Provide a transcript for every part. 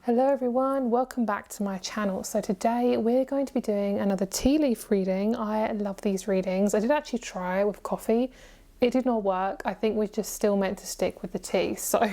Hello everyone, welcome back to my channel. So today we're going to be doing another tea leaf reading. I love these readings. I did actually try it with coffee. It did not work. I think we're just still meant to stick with the tea. So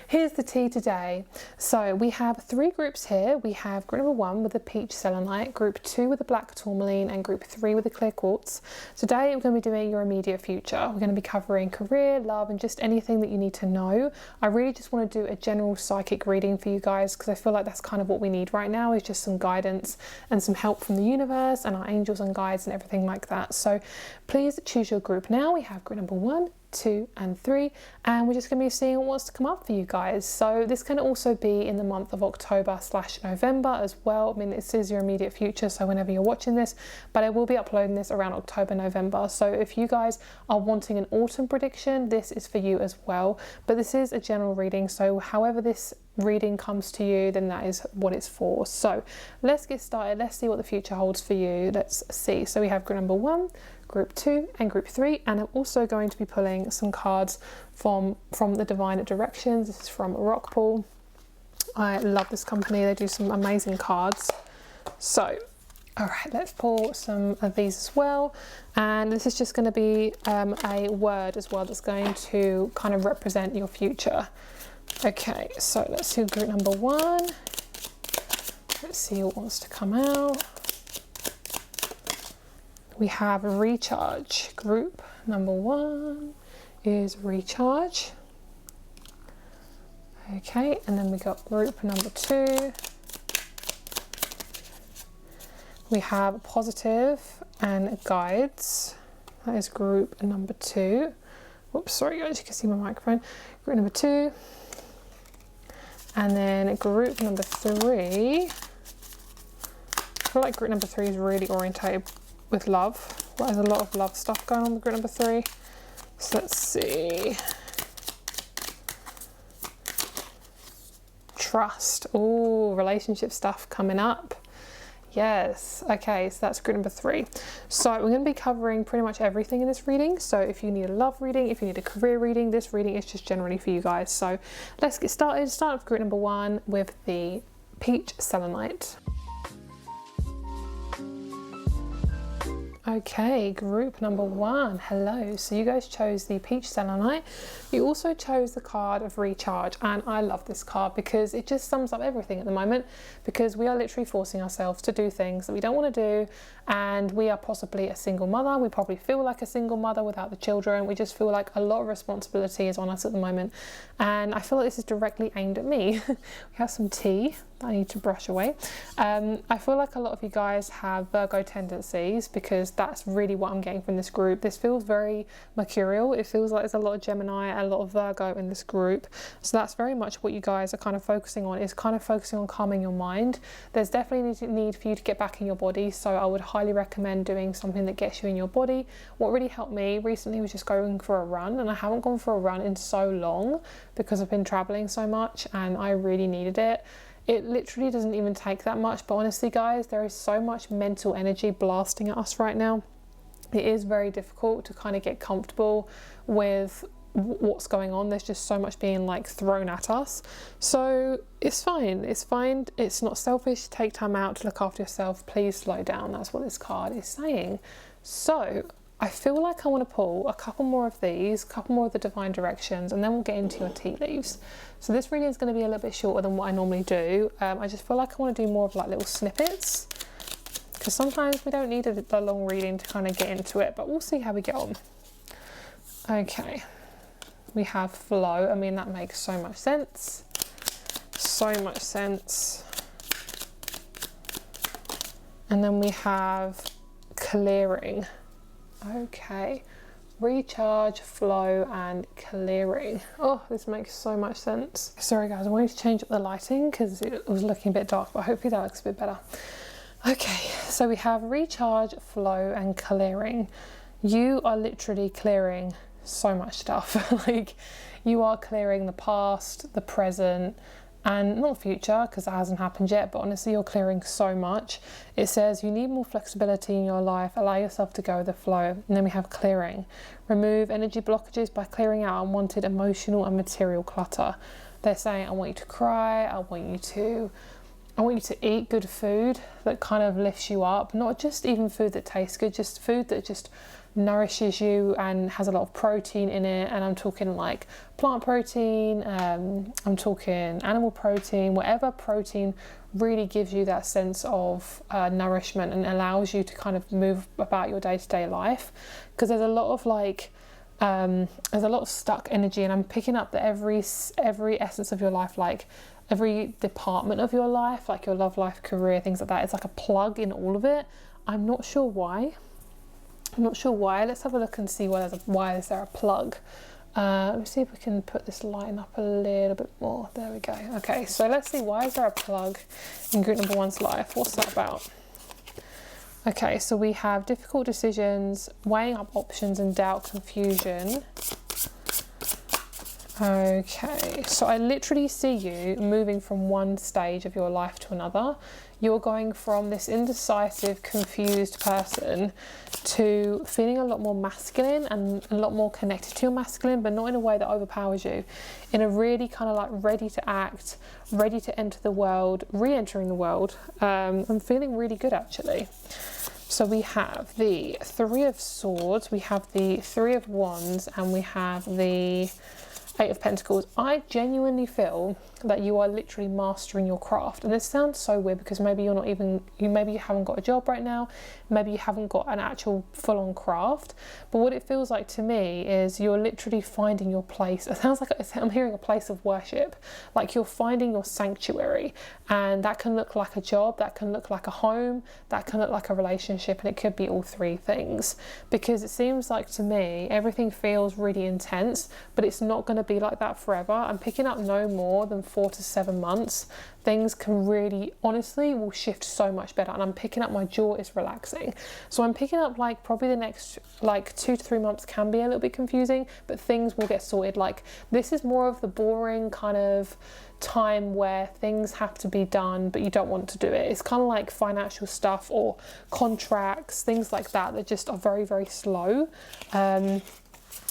here's the tea today. So we have three groups here. We have group number 1 with the peach selenite, group 2 with the black tourmaline, and group 3 with the clear quartz. Today we're going to be doing your immediate future. We're going to be covering career, love, and just anything that you need to know. I really just want to do a general psychic reading for you guys because I feel like that's kind of what we need right now, is just some guidance and some help from the universe and our angels and guides and everything like that. So please choose your group now. We have group number 1, 2 and 3, and we're just going to be seeing what wants to come up for you guys. So this can also be in the month of October/November as well. I mean, this is your immediate future, so whenever you're watching this, but I will be uploading this around October, November. So if you guys are wanting an autumn prediction, this is for you as well. But this is a general reading, so however this reading comes to you, then that is what it's for. So let's get started. Let's see what the future holds for you. Let's see. So we have group number 1, group 2 and group 3, and I'm also going to be pulling some cards from the Divine Directions. This is from Rockpool. I love this company. They do some amazing cards. So all right, let's pull some of these as well, and this is just going to be a word as well that's going to kind of represent your future. Okay, so let's do group number 1. Let's see what wants to come out. We have recharge. Group number 1 is recharge. Okay, and then we got group number 2. We have positive and guides. That is group number 2. Whoops, sorry guys, you can see my microphone. Group number 2. And then group number 3. I feel like group number 3 is really orientated with love. Well, there's a lot of love stuff going on with group number 3. So let's see. Trust. Oh, relationship stuff coming up. Yes. Okay, so that's group number 3. So we're going to be covering pretty much everything in this reading. So if you need a love reading, if you need a career reading, this reading is just generally for you guys. So let's get started. Start with group number 1 with the peach selenite. Okay, group number 1, hello. So you guys chose the peach selenite. You also chose the card of recharge, and I love this card because it just sums up everything at the moment, because we are literally forcing ourselves to do things that we don't want to do, and we are possibly a single mother. We probably feel like a single mother without the children. We just feel like a lot of responsibility is on us at the moment, and I feel like this is directly aimed at me. We have some tea I need to brush away. I feel like a lot of you guys have Virgo tendencies, because that's really what I'm getting from this group. This feels very mercurial. It feels like there's a lot of Gemini, a lot of Virgo in this group. So that's very much what you guys are kind of focusing on, is kind of focusing on calming your mind. There's definitely a need for you to get back in your body. So I would highly recommend doing something that gets you in your body. What really helped me recently was just going for a run, and I haven't gone for a run in so long because I've been traveling so much and I really needed it. It literally doesn't even take that much, but honestly guys, there is so much mental energy blasting at us right now. It is very difficult to kind of get comfortable with what's going on. There's just so much being like thrown at us. So it's fine, it's fine. It's not selfish. Take time out to look after yourself. Please slow down. That's what this card is saying. So I feel like I want to pull a couple more of these, a couple more of the Divine Directions, and then we'll get into your tea leaves. So this reading is going to be a little bit shorter than what I normally do. I just feel like I want to do more of like little snippets, because sometimes we don't need a long reading to kind of get into it, but we'll see how we get on. Okay, we have flow. I mean, that makes so much sense. So much sense. And then we have clearing. Okay, recharge, flow and clearing. Oh, this makes so much sense. Sorry guys, I wanted to change up the lighting because it was looking a bit dark, but hopefully that looks a bit better. Okay, so we have recharge, flow and clearing. You are literally clearing so much stuff. Like, you are clearing the past, the present, and not future, because that hasn't happened yet, but honestly you're clearing so much. It says you need more flexibility in your life, allow yourself to go with the flow. And then we have clearing. Remove energy blockages by clearing out unwanted emotional and material clutter. They're saying, I want you to cry, I want you to eat good food that kind of lifts you up, not just even food that tastes good, just food that just nourishes you and has a lot of protein in it. And I'm talking like plant protein, I'm talking animal protein, whatever protein really gives you that sense of nourishment and allows you to kind of move about your day-to-day life. Because there's a lot of there's a lot of stuck energy, and I'm picking up that every essence of your life, like every department of your life, like your love life, career, things like that, it's like a plug in all of it. I'm not sure why. Let's have a look and see why is there a plug. Let me see if we can put this lighting up a little bit more. There we go. Okay, so let's see, why is there a plug in group number 1's life? What's that about? Okay, so we have difficult decisions, weighing up options and doubt, confusion. Okay, so I literally see you moving from one stage of your life to another. You're going from this indecisive, confused person to feeling a lot more masculine and a lot more connected to your masculine, but not in a way that overpowers you. In a really kind of like ready to act, ready to enter the world, re-entering the world. I'm feeling really good actually. So we have the 3 of Swords, we have the 3 of Wands, and we have the 8 of Pentacles. I genuinely feel that you are literally mastering your craft. And this sounds so weird because maybe you're not even, maybe you haven't got a job right now, maybe you haven't got an actual full-on craft, but what it feels like to me is you're literally finding your place. It sounds like I'm hearing a place of worship, like you're finding your sanctuary, and that can look like a job, that can look like a home, that can look like a relationship, and it could be all 3 things, because it seems like to me everything feels really intense, but it's not going to be like that forever. I'm picking up no more than 4 to 7 months. Things can really, honestly, will shift so much better, and I'm picking up my jaw is relaxing. So I'm picking up like probably the next like 2 to 3 months can be a little bit confusing, but things will get sorted. Like this is more of the boring kind of time where things have to be done but you don't want to do it. It's kind of like financial stuff or contracts, things like that that just are very, very slow.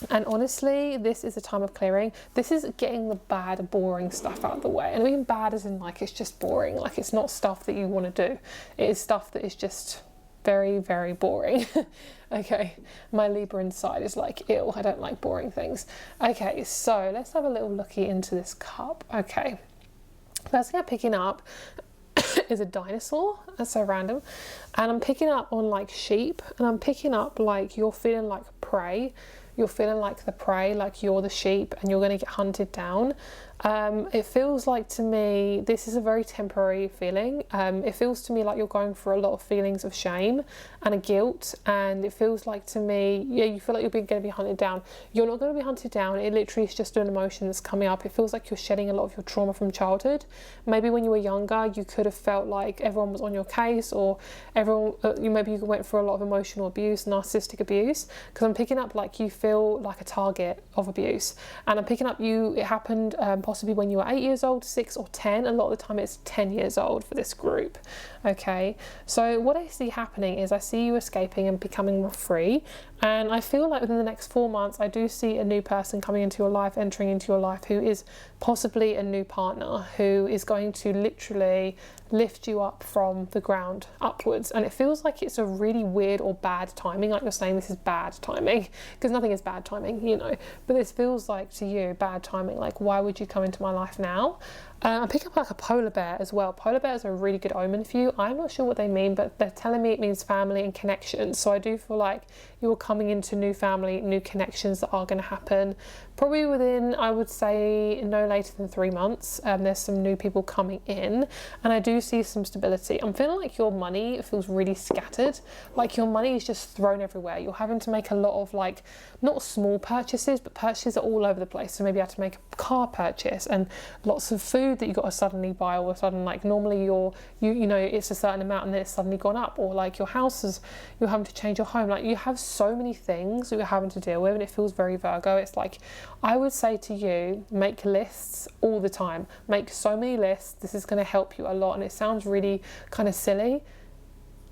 And honestly, this is a time of clearing. This is getting the bad, boring stuff out of the way. And I mean bad as in like it's just boring. Like it's not stuff that you want to do. It is stuff that is just very, very boring. Okay, my Libra inside is like, ew, I don't like boring things. Okay, so let's have a little looky into this cup. Okay, first thing I'm picking up is a dinosaur. That's so random. And I'm picking up on like sheep, and I'm picking up like you're feeling like prey. You're feeling like the prey, like you're the sheep and you're going to get hunted down. It feels like to me, this is a very temporary feeling. It feels to me like you're going through a lot of feelings of shame and a guilt. And it feels like to me, yeah, you feel like you're going to be hunted down. You're not going to be hunted down. It literally is just an emotion that's coming up. It feels like you're shedding a lot of your trauma from childhood. Maybe when you were younger, you could have felt like everyone was on your case, or everyone, maybe you went through a lot of emotional abuse, narcissistic abuse. Because I'm picking up like you feel like a target of abuse. And I'm picking up it happened possibly when you were 8 years old, 6 or 10. A lot of the time it's 10 years old for this group. Okay, so what I see happening is I see you escaping and becoming more free, and I feel like within the next 4 months I do see a new person coming into your life, entering into your life, who is possibly a new partner, who is going to literally lift you up from the ground upwards. And it feels like it's a really weird or bad timing, like you're saying this is bad timing, because nothing is bad timing, you know, but this feels like to you bad timing. Like, why would you come into my life now? I pick up like a polar bear as well. Polar bears are a really good omen for you. I'm not sure what they mean, but they're telling me it means family and connections. So I do feel like you're coming into new family, new connections that are going to happen probably within, I would say, no later than 3 months. There's some new people coming in, and I do see some stability. I'm feeling like your money feels really scattered, like your money is just thrown everywhere. You're having to make a lot of like, not small purchases, but purchases are all over the place. So maybe you have to make a car purchase and lots of food that you got to suddenly buy all of a sudden. Like normally you know it's a certain amount and then it's suddenly gone up, or like your house is, you're having to change your home. Like you have so many things that you're having to deal with, and it feels very Virgo. It's like, I would say to you, make lists all the time. Make so many lists. This is going to help you a lot, and it sounds really kind of silly,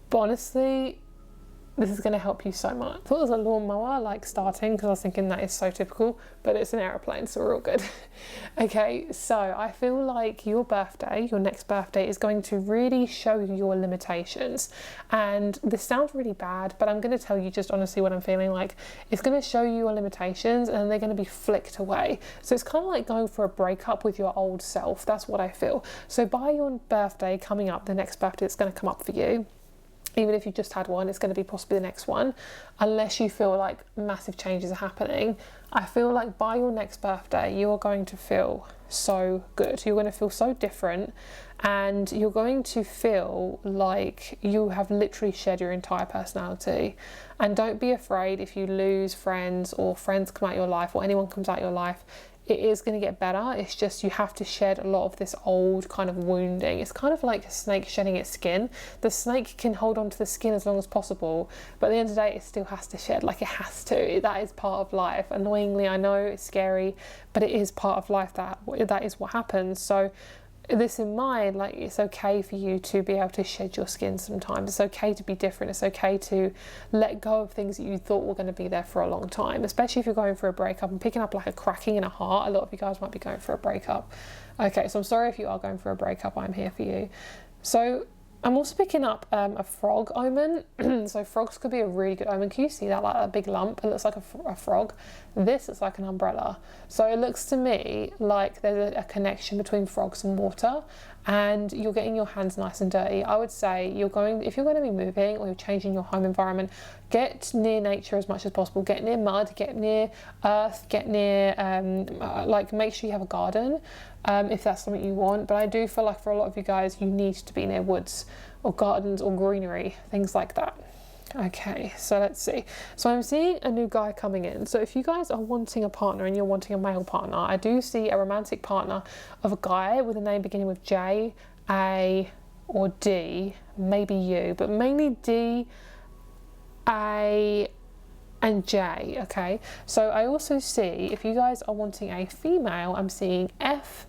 but honestly This is going to help you so much. I thought it was a lawnmower like starting, because I was thinking that is so typical, but it's an aeroplane, so we're all good. Okay, so I feel like your birthday, your next birthday, is going to really show you your limitations. And this sounds really bad, but I'm going to tell you just honestly what I'm feeling like. It's going to show you your limitations and they're going to be flicked away. So it's kind of like going for a breakup with your old self. That's what I feel. So by your birthday coming up, the next birthday that's going to come up for you, even if you just had one, it's going to be possibly the next one, unless you feel like massive changes are happening. I feel like by your next birthday, you're going to feel so good. You're going to feel so different, and you're going to feel like you have literally shed your entire personality. And don't be afraid if you lose friends, or friends come out your life, or anyone comes out your life. It is going to get better. It's just you have to shed a lot of this old kind of wounding. It's kind of like a snake shedding its skin. The snake can hold on to the skin as long as possible, but at the end of the day, it still has to shed. Like, it has to. That is part of life. Annoyingly, I know it's scary, but it is part of life. That is what happens. So this in mind, like, it's okay for you to be able to shed your skin sometimes. It's okay to be different. It's okay to let go of things that you thought were going to be there for a long time, especially if you're going through a breakup and picking up like a cracking in a heart. A lot of you guys might be going through a breakup. Okay, so I'm sorry if you are going through a breakup. I'm here for you. So I'm also picking up a frog omen. So frogs could be a really good omen. Can you see that, like a big lump? It looks like a frog. This looks like an umbrella. So it looks to me like there's a connection between frogs and water, and you're getting your hands nice and dirty. I would say if you're going to be moving or you're changing your home environment, get near nature as much as possible. Get near mud, get near earth, get near, like, make sure you have a garden. If that's something you want. But I do feel like for a lot of you guys, you need to be near woods or gardens or greenery, things like that. Okay, so let's see. So I'm seeing a new guy coming in. So if you guys are wanting a partner and you're wanting a male partner, I do see a romantic partner of a guy with a name beginning with J, A, or D, maybe you, but mainly D, A, and J. Okay, so I also see, if you guys are wanting a female, I'm seeing F,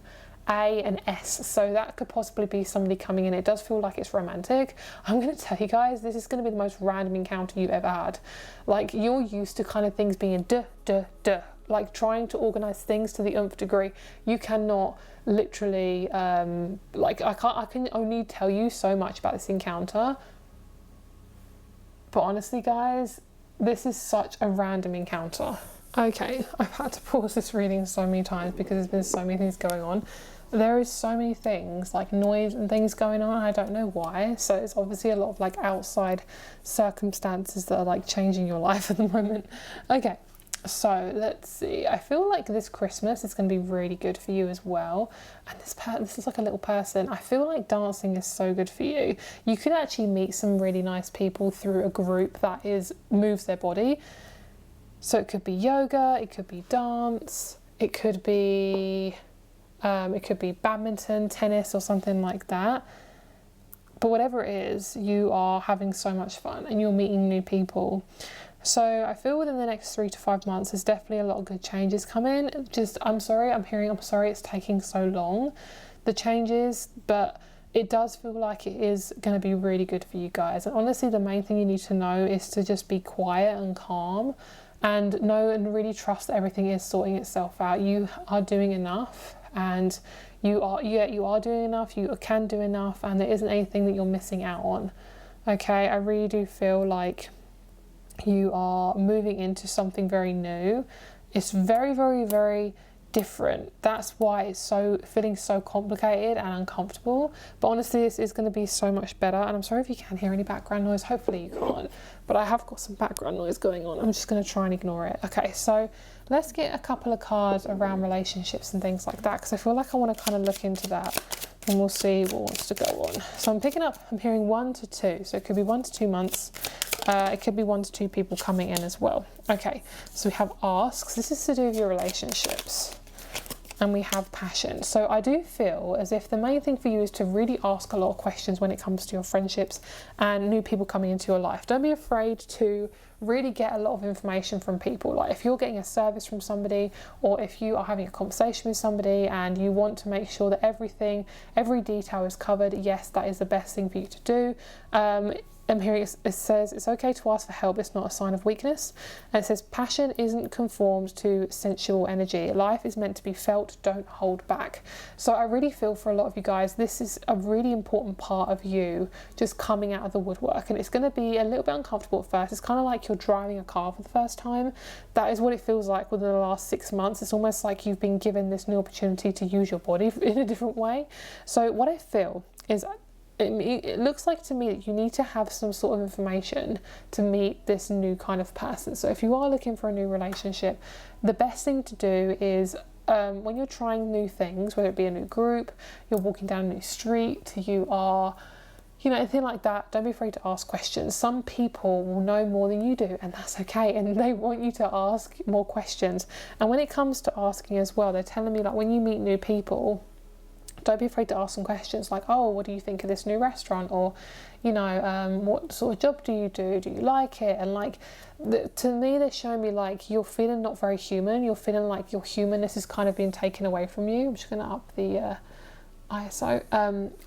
A, and S. So that could possibly be somebody coming in. It does feel like it's romantic. I'm going to tell you guys, this is going to be the most random encounter you've ever had. Like, you're used to kind of things being like trying to organize things to the nth degree. You cannot literally like, I can only tell you so much about this encounter, but honestly guys, this is such a random encounter. Okay, I've had to pause this reading so many times because there's been so many things going on. There is so many things, like noise and things going on. I don't know why. So it's obviously a lot of like outside circumstances that are like changing your life at the moment. Okay, so let's see. I feel like this Christmas is going to be really good for you as well. And this is like a little person. I feel like dancing is so good for you. You could actually meet some really nice people through a group that moves their body. So it could be yoga, it could be dance, it could be badminton, tennis, or something like that. But whatever it is, you are having so much fun and you're meeting new people. So I feel within the next 3 to 5 months, there's definitely a lot of good changes coming. I'm sorry it's taking so long, the changes, but it does feel like it is going to be really good for you guys. And honestly, the main thing you need to know is to just be quiet and calm, and know and really trust that everything is sorting itself out. You are doing enough, and you are doing enough, you can do enough, and there isn't anything that you're missing out on. Okay, I really do feel like you are moving into something very new. It's very, very, very different. That's why it's feeling so complicated and uncomfortable. But honestly, this is going to be so much better. And I'm sorry if you can hear any background noise. Hopefully you can't, but I have got some background noise going on. I'm just going to try and ignore it. Okay, so let's get a couple of cards around relationships and things like that, because I feel like I want to kind of look into that, and we'll see what wants to go on. So I'm hearing 1 to 2. So it could be 1 to 2 months. It could be 1 to 2 people coming in as well. Okay, so we have asks. This is to do with your relationships. And we have passion. So I do feel as if the main thing for you is to really ask a lot of questions when it comes to your friendships and new people coming into your life. Don't be afraid to really get a lot of information from people. Like, if you're getting a service from somebody, or if you are having a conversation with somebody and you want to make sure that every detail is covered, yes, that is the best thing for you to do. I'm hearing it says it's okay to ask for help, it's not a sign of weakness. And it says passion isn't conformed to sensual energy. Life is meant to be felt, don't hold back. So I really feel for a lot of you guys, this is a really important part of you just coming out of the woodwork. And it's going to be a little bit uncomfortable at first. It's kind of like you're driving a car for the first time. That is what it feels like within the last 6 months. It's almost like you've been given this new opportunity to use your body in a different way. So what I feel is, it looks like to me that you need to have some sort of information to meet this new kind of person. So if you are looking for a new relationship, the best thing to do is when you're trying new things, whether it be a new group, you're walking down a new street, you are, anything like that, don't be afraid to ask questions. Some people will know more than you do, and that's okay, and they want you to ask more questions. And when it comes to asking as well, they're telling me, like, when you meet new people, don't be afraid to ask some questions like, oh, what do you think of this new restaurant? Or, what sort of job do you do? Do you like it? And to me, they're showing me like you're feeling not very human. You're feeling like your humanness is kind of being taken away from you. I'm just going to up the ISO.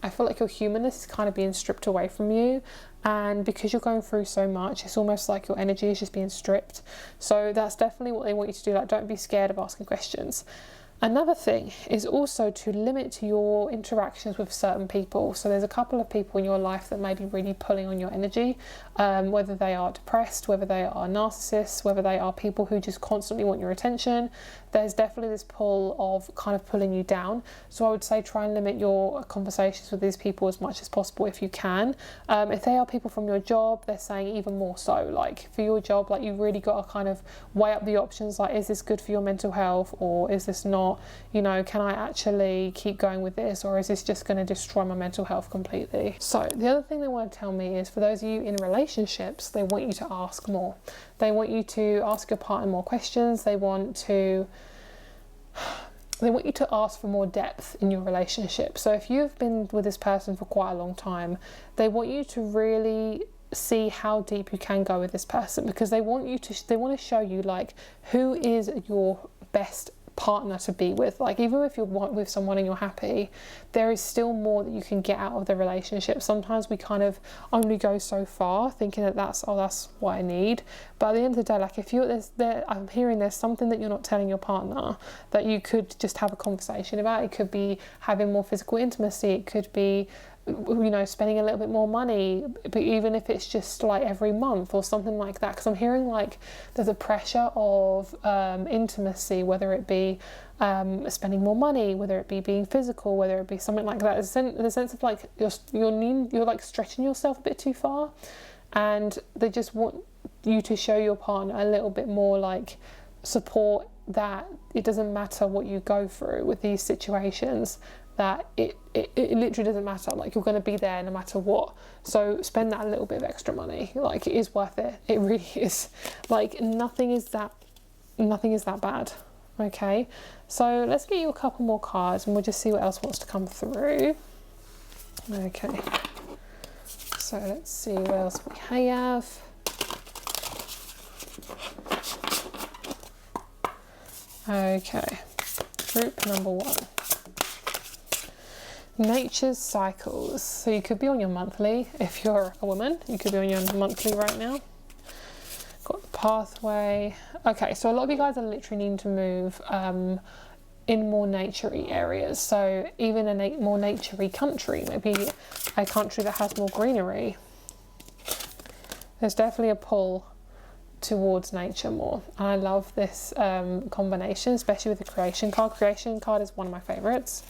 I feel like your humanness is kind of being stripped away from you. And because you're going through so much, it's almost like your energy is just being stripped. So that's definitely what they want you to do. Like, don't be scared of asking questions. Another thing is also to limit your interactions with certain people. So there's a couple of people in your life that may be really pulling on your energy, whether they are depressed, whether they are narcissists, whether they are people who just constantly want your attention. There's definitely this pull of kind of pulling you down. So I would say try and limit your conversations with these people as much as possible if you can. If they are people from your job, they're saying even more so. Like for your job, like you've really got to kind of weigh up the options. Like, is this good for your mental health, or is this not? Can I actually keep going with this, or is this just going to destroy my mental health completely? So the other thing they want to tell me is, for those of you in relationships, they want you to ask more. They want you to ask your partner more questions. They want you to ask for more depth in your relationship. So if you've been with this person for quite a long time, they want you to really see how deep you can go with this person, because they want to show you like who is your best partner to be with. Like, even if you're with someone and you're happy, there is still more that you can get out of the relationship. Sometimes we kind of only go so far thinking that that's what I need, but at the end of the day, like, if I'm hearing there's something that you're not telling your partner that you could just have a conversation about. It could be having more physical intimacy, it could be spending a little bit more money, but even if it's just like every month or something like that, because I'm hearing like there's a pressure of intimacy, whether it be spending more money, whether it be being physical, whether it be something like that. The sense of like you're like stretching yourself a bit too far, and they just want you to show your partner a little bit more like support, that it doesn't matter what you go through with these situations, that it literally doesn't matter. Like, you're going to be there no matter what. So spend that little bit of extra money. Like, it is worth it. It really is. Like, nothing is that bad. Okay, so let's get you a couple more cards and we'll just see what else wants to come through. Okay, so let's see what else we have. Okay, group number 1. Nature's cycles. So you could be on your monthly. If you're a woman, you could be on your monthly right now. Got the pathway. Okay, so a lot of you guys are literally needing to move in more naturey areas. So even a more naturey country, maybe a country that has more greenery. There's definitely a pull towards nature more. And I love this combination, especially with the creation card. Creation card is one of my favorites.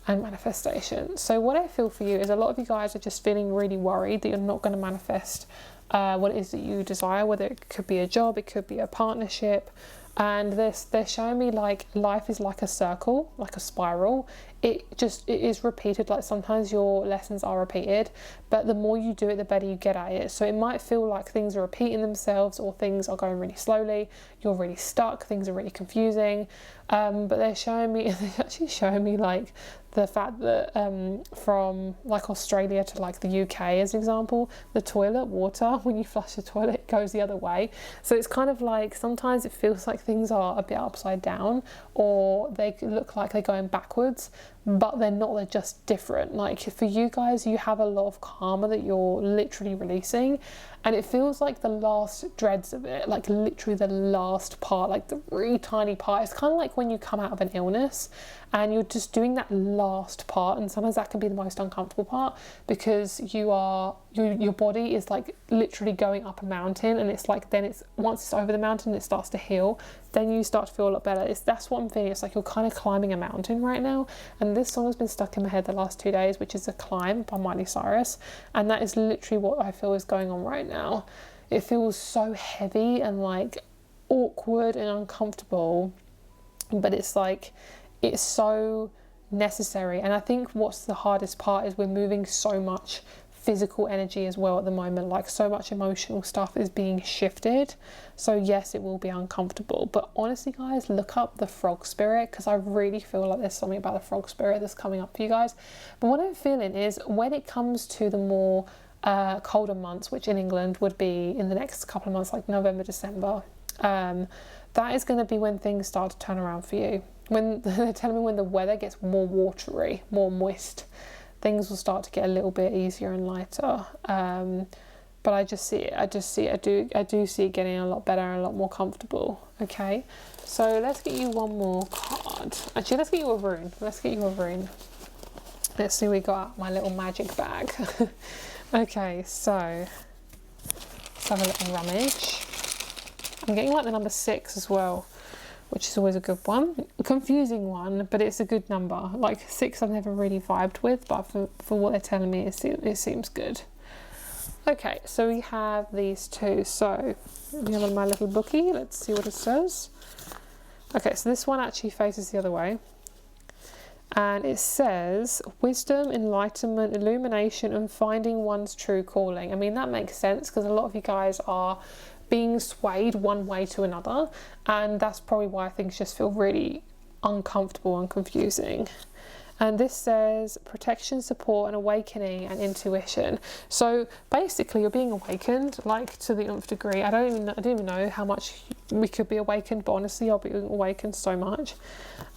And manifestation. So what I feel for you is a lot of you guys are just feeling really worried that you're not going to manifest what it is that you desire, whether it could be a job, it could be a partnership. And they're showing me like life is like a circle, like a spiral. It is repeated. Like, sometimes your lessons are repeated, but the more you do it, the better you get at it. So it might feel like things are repeating themselves, or things are going really slowly, you're really stuck, things are really confusing. But they're actually showing me like the fact that from like Australia to like the UK as an example, the toilet water, when you flush the toilet, it goes the other way. So it's kind of like, sometimes it feels like things are a bit upside down, or they look like they're going backwards, but they're not, they're just different. Like for you guys, you have a lot of karma that you're literally releasing, and it feels like the last dreads of it, like literally the last part, like the really tiny part. It's kind of like when you come out of an illness and you're just doing that last part, and sometimes that can be the most uncomfortable part, because your body is like literally going up a mountain, and it's like, then it's, once it's over the mountain, it starts to heal, then you start to feel a lot better. That's what I'm feeling. It's like you're kind of climbing a mountain right now, and this song has been stuck in my head the last 2 days, which is A Climb by Miley Cyrus, and that is literally what I feel is going on right now. It feels so heavy and like awkward and uncomfortable, but it's like, it's so necessary. And I think what's the hardest part is we're moving so much physical energy as well at the moment, like so much emotional stuff is being shifted. So yes, it will be uncomfortable, but honestly guys, look up the frog spirit, because I really feel like there's something about the frog spirit that's coming up for you guys. But what I'm feeling is, when it comes to the more colder months, which in England would be in the next couple of months, like November, December, that is going to be when things start to turn around for you. When they're telling me when the weather gets more watery, more moist, things will start to get a little bit easier and lighter. But I just see it. I do see it getting a lot better and a lot more comfortable. Okay, so let's get you one more card. Actually, let's get you a rune. Let's see what we got out my little magic bag. Okay, so let's have a little rummage. I'm getting like the number 6 as well, which is always a good one. A confusing one, but it's a good number. Like 6 I've never really vibed with, but for what they're telling me, it seems good. Okay, so we have these two. So we have my little bookie. Let's see what it says. Okay, so this one actually faces the other way. And it says, wisdom, enlightenment, illumination, and finding one's true calling. I mean, that makes sense, because a lot of you guys are being swayed one way to another, and that's probably why things just feel really uncomfortable and confusing. And this says protection, support, and awakening and intuition. So basically you're being awakened, like to the nth degree. I don't even know how much we could be awakened, but honestly I'll be awakened so much.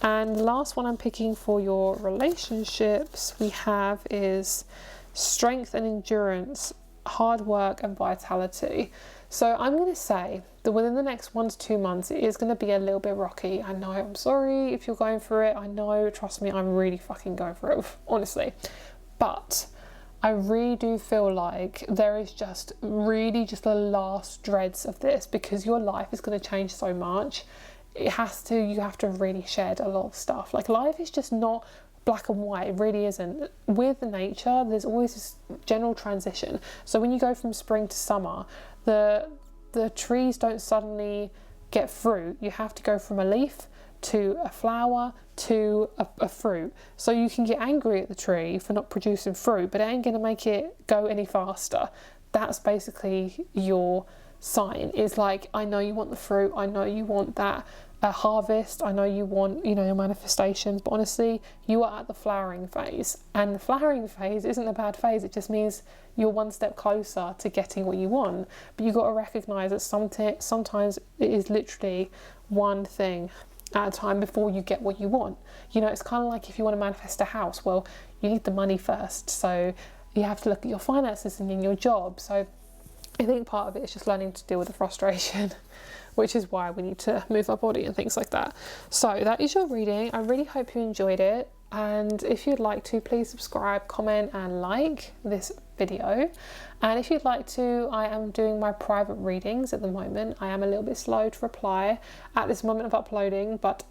And the last one I'm picking for your relationships we have is strength and endurance, hard work and vitality. So I'm going to say that within the next 1 to 2 months, it is going to be a little bit rocky. I know, I'm sorry if you're going through it. I know, trust me, I'm really fucking going through it, honestly. But I really do feel like there is just the last dreads of this, because your life is going to change so much. You have to really shed a lot of stuff. Like, life is just not black and white. It really isn't. With nature, there's always this general transition. So when you go from spring to summer, the trees don't suddenly get fruit. You have to go from a leaf to a flower to a fruit. So you can get angry at the tree for not producing fruit, but it ain't gonna make it go any faster. That's basically your sign. It's like, I know you want the fruit, I know you want that harvest, I know you want, your manifestations, but honestly, you are at the flowering phase, and the flowering phase isn't a bad phase. It just means you're one step closer to getting what you want. But you've got to recognize that sometimes it is literally one thing at a time before you get what you want. It's kind of like if you want to manifest a house, well, you need the money first, so you have to look at your finances and in your job. So I think part of it is just learning to deal with the frustration, which is why we need to move our body and things like that. So that is your reading. I really hope you enjoyed it. And if you'd like to, please subscribe, comment and like this video. And if you'd like to, I am doing my private readings at the moment. I am a little bit slow to reply at this moment of uploading, but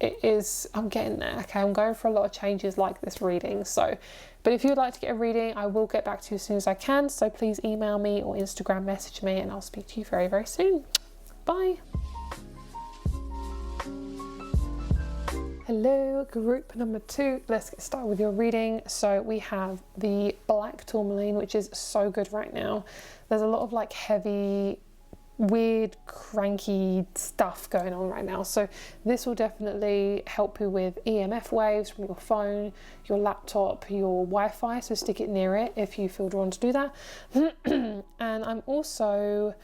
I'm getting there. Okay, I'm going for a lot of changes like this reading. But if you'd like to get a reading, I will get back to you as soon as I can. So please email me or Instagram message me, and I'll speak to you very, very soon. Bye. Hello, group number 2. Let's get started with your reading. So we have the black tourmaline, which is so good right now. There's a lot of like heavy, weird, cranky stuff going on right now. So this will definitely help you with EMF waves from your phone, your laptop, your Wi-Fi. So stick it near it if you feel drawn to do that. And I'm also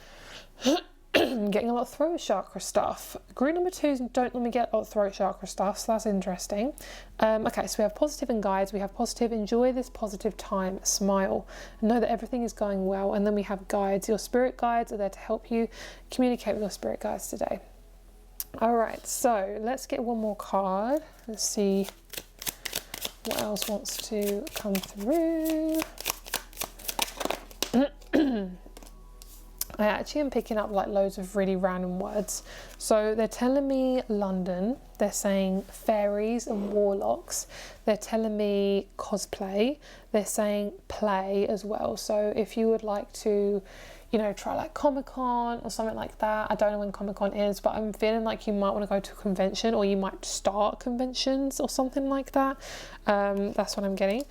getting a lot of throat chakra stuff. Group number 2s don't normally get a lot of throat chakra stuff, so that's interesting. Okay, so we have positive and guides. We have positive, enjoy this positive time, smile, know that everything is going well. And then we have guides. Your spirit guides are there to help you communicate with your spirit guides today. All right, so let's get one more card. Let's see what else wants to come through. I actually am picking up like loads of really random words. So they're telling me London, they're saying fairies and warlocks, they're telling me cosplay, they're saying play as well. So if you would like to, you know, try like Comic-Con or something like that. I don't know when Comic-Con is, but I'm feeling like you might want to go to a convention, or you might start conventions or something like that. That's what I'm getting.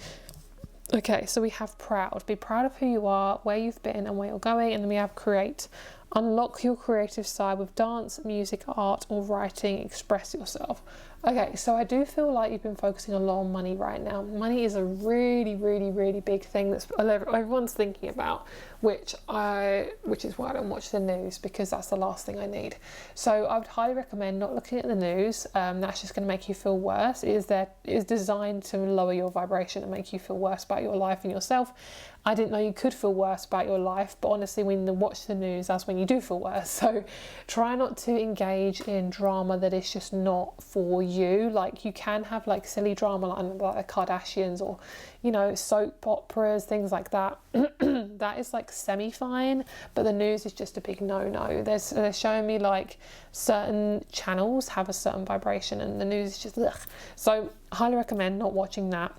Okay, so we have proud. Be proud of who you are, where you've been and where you're going. And then we have create. Unlock your creative side with dance, music, art or writing. Express yourself. Okay, so I do feel like you've been focusing a lot on money right now. Money is a really, really, really big thing that everyone's thinking about, which is why I don't watch the news, because that's the last thing I need. So I would highly recommend not looking at the news. That's just going to make you feel worse. It is designed to lower your vibration and make you feel worse about your life and yourself. I didn't know you could feel worse about your life, but honestly, when you watch the news, that's when you do feel worse. So try not to engage in drama that is just not for you. Like, you can have like silly drama like the Kardashians, or, you know, soap operas, things like that. That is like semi-fine, but the news is just a big no-no. They're showing me like certain channels have a certain vibration and the news is just ugh. So I highly recommend not watching that.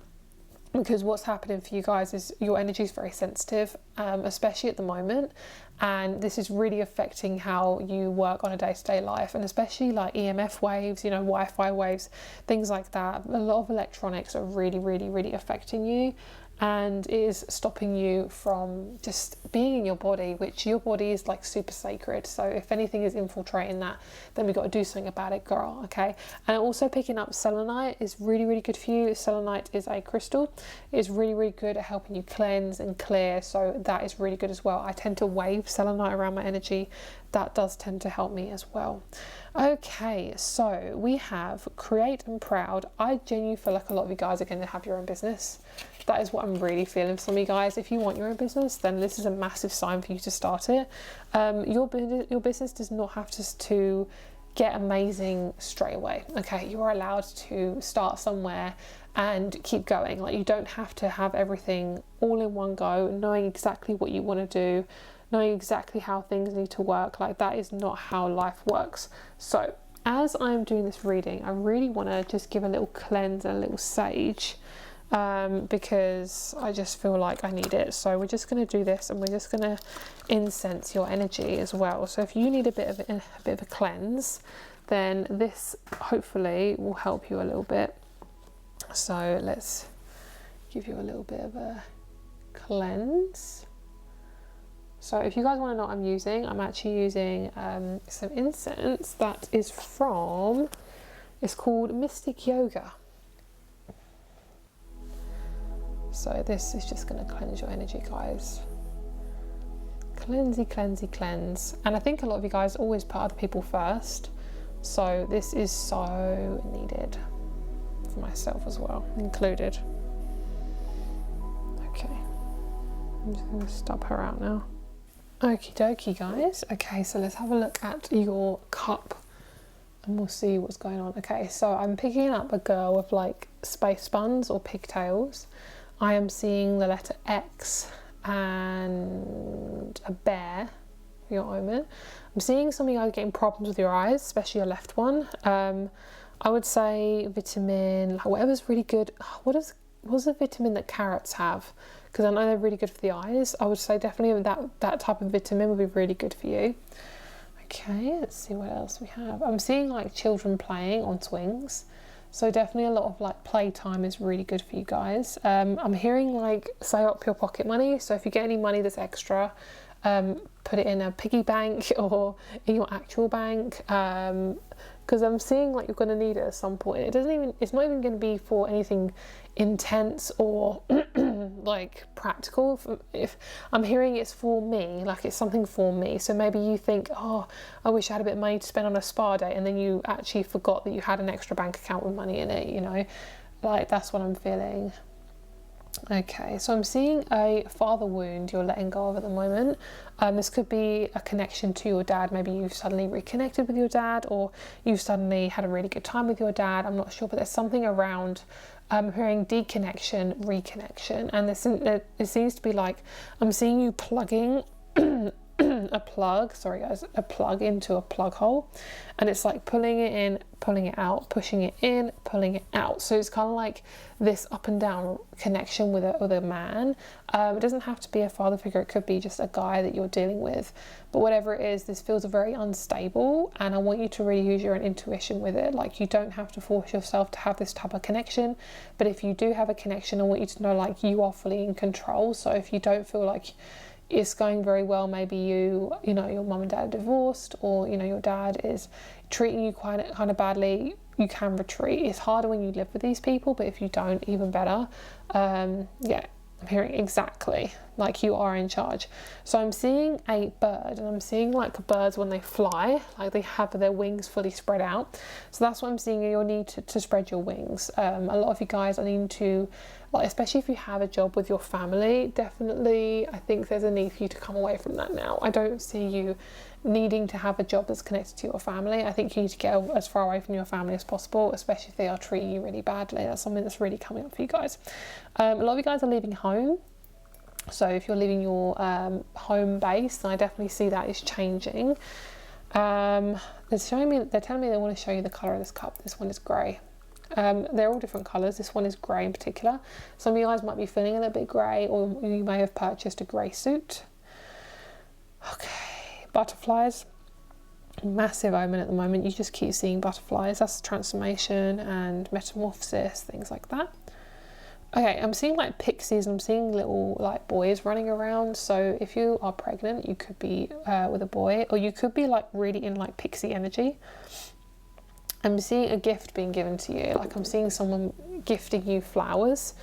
Because what's happening for you guys is your energy is very sensitive, especially at the moment, and this is really affecting how you work on a day-to-day life, and especially like EMF waves, you know, Wi-Fi waves, things like that. A lot of electronics are really, really, really affecting you, and it is stopping you from just being in your body, which your body is like super sacred. So if anything is infiltrating that, then we've got to do something about it, girl. Okay. And also picking up selenite is really, really good for you. Selenite is a crystal. It's really, really good at helping you cleanse and clear. So that is really good as well. I tend to wave selenite around my energy. That does tend to help me as well. Okay, so we have create and proud. I genuinely feel like a lot of you guys are going to have your own business. That is what I'm really feeling for some of you guys. If you want your own business, then this is a massive sign for you to start it. Your business does not have to get amazing straight away. Okay, you are allowed to start somewhere and keep going. Like, you don't have to have everything all in one go, knowing exactly what you want to do, knowing exactly how things need to work. Like, that is not how life works. So as I'm doing this reading, I really want to just give a little cleanse and a little sage, because I just feel like I need it. So we're just going to do this, and we're just going to incense your energy as well. So if you need a bit of a cleanse, then this hopefully will help you a little bit. So let's give you a little bit of a cleanse. So if you guys want to know what I'm using, I'm actually using some incense that is from, it's called Mystic Yoga. So this is just going to cleanse your energy, guys. Cleansey, cleansey, cleanse. And I think a lot of you guys always put other people first. So this is so needed for myself as well, included. Okay. I'm just going to stop her out now. Okie dokie, guys. Okay, so let's have a look at your cup and we'll see what's going on. Okay, so I'm picking up a girl with like space buns or pigtails. I am seeing the letter X and a bear for your omen. I'm seeing some of you guys getting problems with your eyes, especially your left one. I would say vitamin, like whatever's really good. What's the vitamin that carrots have? Because I know they're really good for the eyes. I would say definitely that type of vitamin would be really good for you. Okay, let's see what else we have. I'm seeing like children playing on swings. So definitely a lot of like playtime is really good for you guys. I'm hearing like save up your pocket money. So if you get any money that's extra, put it in a piggy bank or in your actual bank. Because I'm seeing like you're going to need it at some point. It's not even going to be for anything intense or like practical. If I'm hearing it's for me, like it's something for me. So maybe you think, oh, I wish I had a bit of money to spend on a spa day, and then you actually forgot that you had an extra bank account with money in it, you know, like that's what I'm feeling. Okay, so I'm seeing a father wound you're letting go of at the moment. This could be a connection to your dad. Maybe you've suddenly reconnected with your dad, or you've suddenly had a really good time with your dad. I'm not sure, but there's something around hearing deconnection, reconnection, and it seems to be like I'm seeing you plugging a plug into a plug hole, and it's like pulling it in, pulling it out, pushing it in, pulling it out. So it's kind of like this up and down connection with a man. It doesn't have to be a father figure, it could be just a guy that you're dealing with, but whatever it is, this feels very unstable, and I want you to really use your own intuition with it. Like, you don't have to force yourself to have this type of connection, but if you do have a connection, I want you to know like you are fully in control. So if you don't feel like it's going very well, maybe you know your mum and dad are divorced, or you know your dad is treating you kind of badly, you can retreat. It's harder when you live with these people, but if you don't, even better. Yeah, I'm hearing exactly like you are in charge. So I'm seeing a bird, and I'm seeing like birds when they fly, like they have their wings fully spread out. So that's what I'm seeing. You'll need to spread your wings. A lot of you guys are needing to, like, especially if you have a job with your family, definitely I think there's a need for you to come away from that now. I don't see you needing to have a job that's connected to your family. I think you need to get as far away from your family as possible, especially if they are treating you really badly. That's something that's really coming up for you guys. A lot of you guys are leaving home. So if you're leaving your home base, I definitely see that is changing. They're telling me they want to show you the colour of this cup. This one is grey. They're all different colours. This one is grey in particular. Some of you guys might be feeling a little bit grey, or you may have purchased a grey suit. Okay, butterflies. Massive omen at the moment. You just keep seeing butterflies. That's transformation and metamorphosis, things like that. Okay, I'm seeing like pixies, I'm seeing little like boys running around. So if you are pregnant, you could be with a boy, or you could be like really in like pixie energy. I'm seeing a gift being given to you. Like, I'm seeing someone gifting you flowers.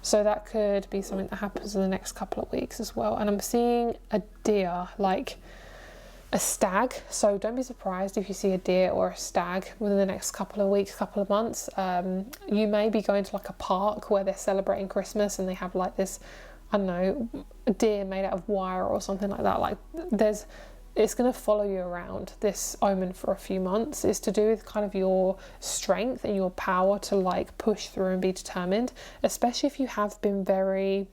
So that could be something that happens in the next couple of weeks as well. And I'm seeing a deer, like a stag. So don't be surprised if you see a deer or a stag within the next couple of weeks, couple of months. You may be going to like a park where they're celebrating Christmas, and they have like this, I don't know, a deer made out of wire or something like that. Like, it's going to follow you around, this omen, for a few months. It's to do with kind of your strength and your power to like push through and be determined, especially if you have been very,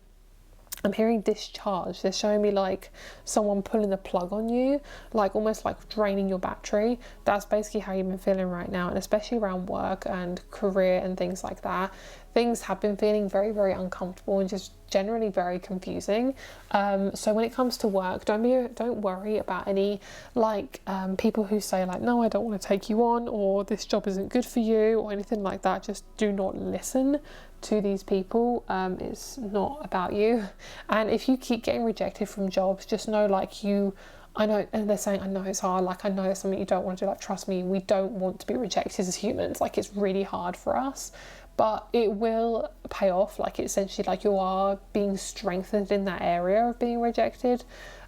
I'm hearing discharge. They're showing me like someone pulling the plug on you, like almost like draining your battery. That's basically how you've been feeling right now, and especially around work and career and things like that. Things have been feeling very, very uncomfortable and just generally very confusing. So when it comes to work, don't worry about any like people who say like, no, I don't want to take you on, or this job isn't good for you, or anything like that. Just do not listen to these people. It's not about you. And if you keep getting rejected from jobs, just know like I know, and they're saying, I know it's hard, like I know it's something you don't want to do, like trust me, we don't want to be rejected as humans, like it's really hard for us, but it will pay off. Like, essentially, like you are being strengthened in that area of being rejected.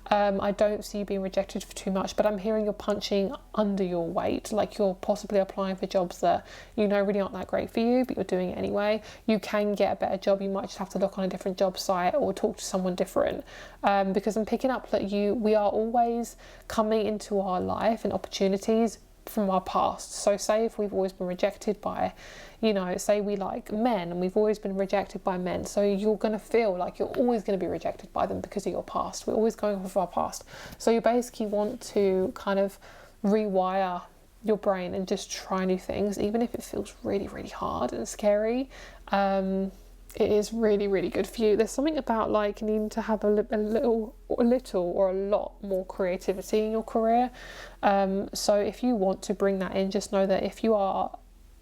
I don't see you being rejected for too much, but I'm hearing you're punching under your weight. Like, you're possibly applying for jobs that you know really aren't that great for you, but you're doing it anyway. You can get a better job. You might just have to look on a different job site or talk to someone different, because I'm picking up that we are always coming into our life and opportunities from our past. So say if we've always been rejected by, say we like men and we've always been rejected by men, so you're going to feel like you're always going to be rejected by them because of your past. We're always going off of our past. So you basically want to kind of rewire your brain and just try new things, even if it feels really, really hard and scary. It is really, really good for you. There's something about like needing to have a little or a lot more creativity in your career. So if you want to bring that in, just know that if you are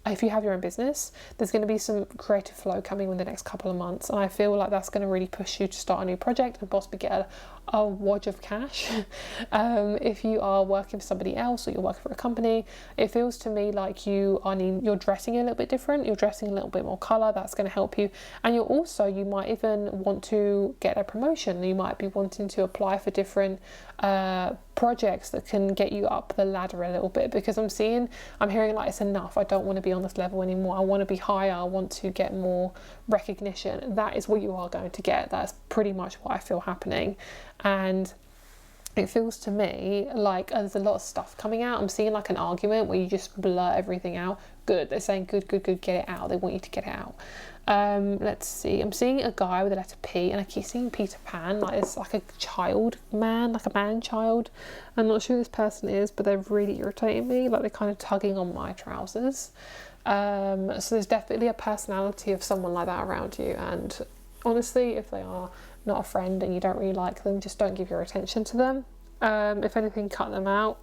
if you have your own business, there's going to be some creative flow coming in the next couple of months, and I feel like that's going to really push you to start a new project and possibly get a wad of cash. If you are working for somebody else or you're working for a company, it feels to me like you're dressing a little bit different, you're dressing a little bit more colour. That's going to help you, and you might even want to get a promotion. You might be wanting to apply for different projects that can get you up the ladder a little bit, because I'm hearing like, it's enough, I don't want to be on this level anymore, I want to be higher, I want to get more recognition. That is what you are going to get. That's pretty much what I feel happening, and it feels to me like there's a lot of stuff coming out. I'm seeing like an argument where you just blur everything out. Good, they're saying good, get it out. They want you to get it out. Let's see, I'm seeing a guy with the letter P, and I keep seeing Peter Pan, like it's like a child man, like a man child. I'm not sure who this person is, but they're really irritating me, like they're kind of tugging on my trousers. So there's definitely a personality of someone like that around you, and honestly, if they are not a friend and you don't really like them, just don't give your attention to them. If anything, cut them out.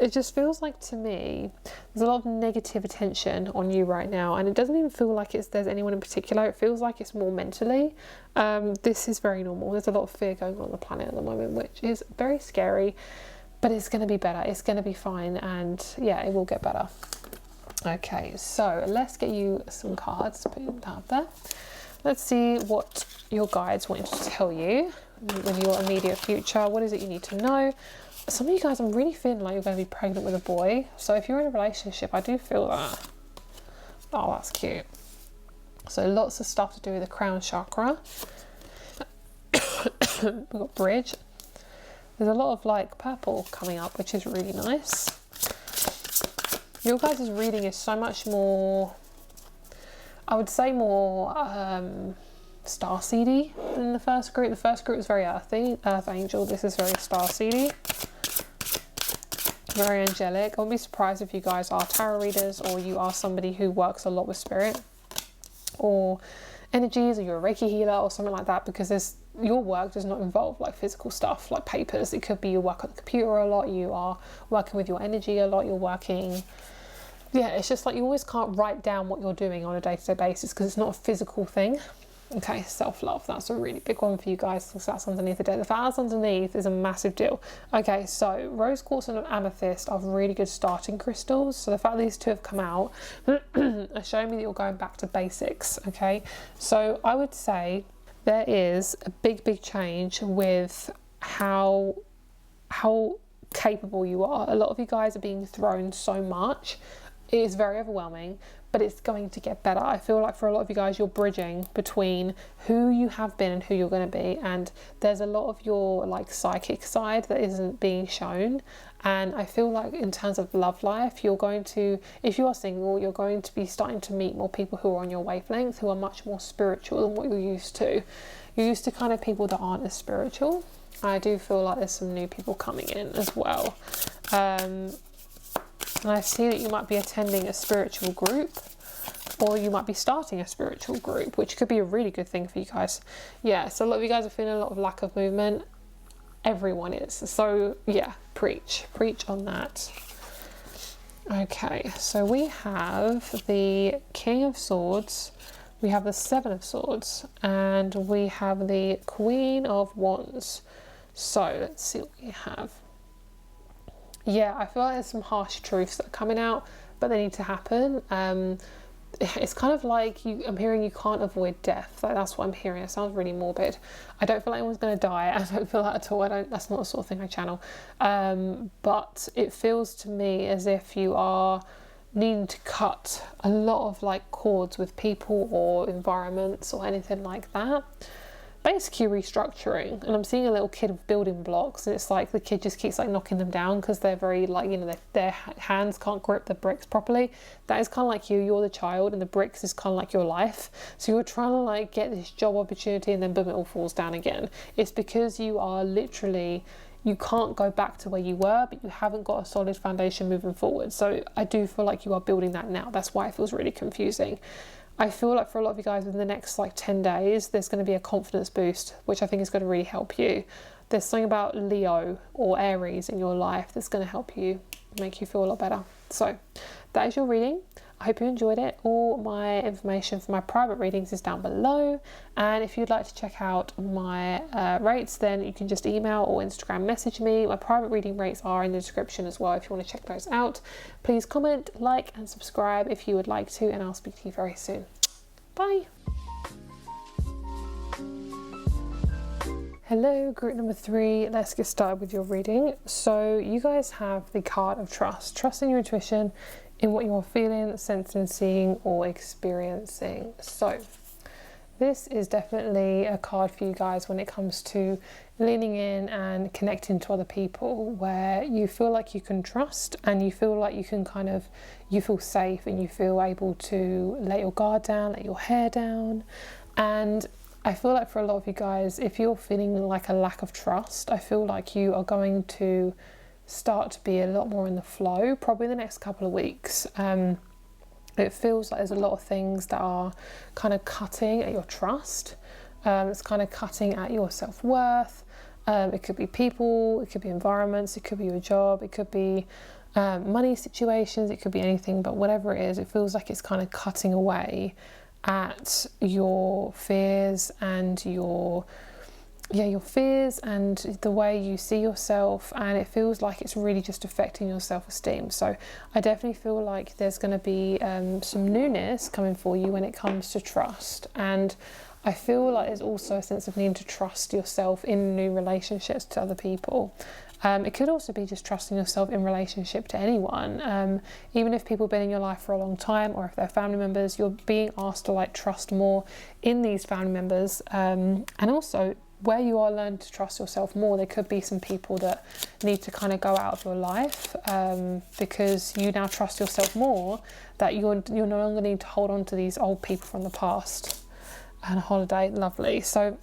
It just feels like, to me, there's a lot of negative attention on you right now, and it doesn't even feel like there's anyone in particular. It feels like it's more mentally. This is very normal. There's a lot of fear going on the planet at the moment, which is very scary, but it's going to be better. It's going to be fine, and yeah, it will get better. Okay, so let's get you some cards, put that there. Let's see what your guides want to tell you with your immediate future. What is it you need to know? Some of you guys, I'm really feeling like you're going to be pregnant with a boy. So if you're in a relationship, I do feel that. Oh, that's cute. So lots of stuff to do with the crown chakra. We've got bridge. There's a lot of like purple coming up, which is really nice. Your guys' reading is so much more, I would say more starseedy than the first group. The first group was very earthy, earth angel. This is very starseedy, very angelic. I wouldn't be surprised if you guys are tarot readers, or you are somebody who works a lot with spirit or energies, or you're a Reiki healer or something like that, because your work does not involve like physical stuff like papers. It could be you work on the computer a lot, you are working with your energy a lot, you're working, yeah, it's just like you always can't write down what you're doing on a day-to-day basis because it's not a physical thing. Okay, self-love, that's a really big one for you guys, because that's underneath the deck. The flowers underneath is a massive deal. Okay, so rose quartz and amethyst are really good starting crystals. So the fact that these two have come out are showing me that you're going back to basics. Okay, so I would say there is a big change with how capable you are. A lot of you guys are being thrown so much. It is very overwhelming, but it's going to get better. I feel like for a lot of you guys, you're bridging between who you have been and who you're going to be, and there's a lot of your like psychic side that isn't being shown. And I feel like in terms of love life, if you are single, you're going to be starting to meet more people who are on your wavelength, who are much more spiritual than what you're used to. You're used to kind of people that aren't as spiritual. I do feel like there's some new people coming in as well. And I see that you might be attending a spiritual group, or you might be starting a spiritual group, which could be a really good thing for you guys. Yeah, so a lot of you guys are feeling a lot of lack of movement. Everyone is. So yeah, preach on that. Okay, so we have the King of Swords, we have the Seven of Swords, and we have the Queen of Wands. So let's see what we have. Yeah, I feel like there's some harsh truths that are coming out, but they need to happen. It's kind of like I'm hearing you can't avoid death. Like, that's what I'm hearing. It sounds really morbid. I don't feel like anyone's going to die. I don't feel that at all. That's not the sort of thing I channel. But it feels to me as if you are needing to cut a lot of like cords with people or environments or anything like that. Basically restructuring. And I'm seeing a little kid with building blocks, and it's like the kid just keeps like knocking them down because they're very like, you know, their hands can't grip the bricks properly. That is kind of like you're the child, and the bricks is kind of like your life. So you're trying to like get this job opportunity, and then boom, it all falls down again. It's because you are literally, you can't go back to where you were, but you haven't got a solid foundation moving forward. So I do feel like you are building that now. That's why it feels really confusing. I feel like for a lot of you guys, within the next like 10 days, there's going to be a confidence boost, which I think is going to really help you. There's something about Leo or Aries in your life that's going to help you, make you feel a lot better. So that is your reading. I hope you enjoyed it. All my information for my private readings is down below, and if you'd like to check out my rates, then you can just email or Instagram message me. My private reading rates are in the description as well if you want to check those out. Please comment, like and subscribe if you would like to, and I'll speak to you very soon. Bye. Hello, group number 3. Let's get started with your reading. So you guys have the card of trust. Trust in your intuition, in what you are feeling, sensing, seeing or experiencing. So this is definitely a card for you guys when it comes to leaning in and connecting to other people, where you feel like you can trust and you feel like you can you feel safe and you feel able to let your guard down, let your hair down. And I feel like for a lot of you guys, if you're feeling like a lack of trust, I feel like you are going to start to be a lot more in the flow, probably the next couple of weeks. It feels like there's a lot of things that are kind of cutting at your trust. It's kind of cutting at your self-worth. It could be people, it could be environments, it could be your job, it could be money situations, it could be anything, but whatever it is, it feels like it's kind of cutting away at your fears and your fears and the way you see yourself, and it feels like it's really just affecting your self-esteem. So I definitely feel like there's going to be some newness coming for you when it comes to trust, and I feel like there's also a sense of needing to trust yourself in new relationships to other people. It could also be just trusting yourself in relationship to anyone. Even if people have been in your life for a long time, or if they're family members, you're being asked to like trust more in these family members. And also where you are learning to trust yourself more, there could be some people that need to kind of go out of your life because you now trust yourself more, that you're no longer need to hold on to these old people from the past. And a holiday, lovely. So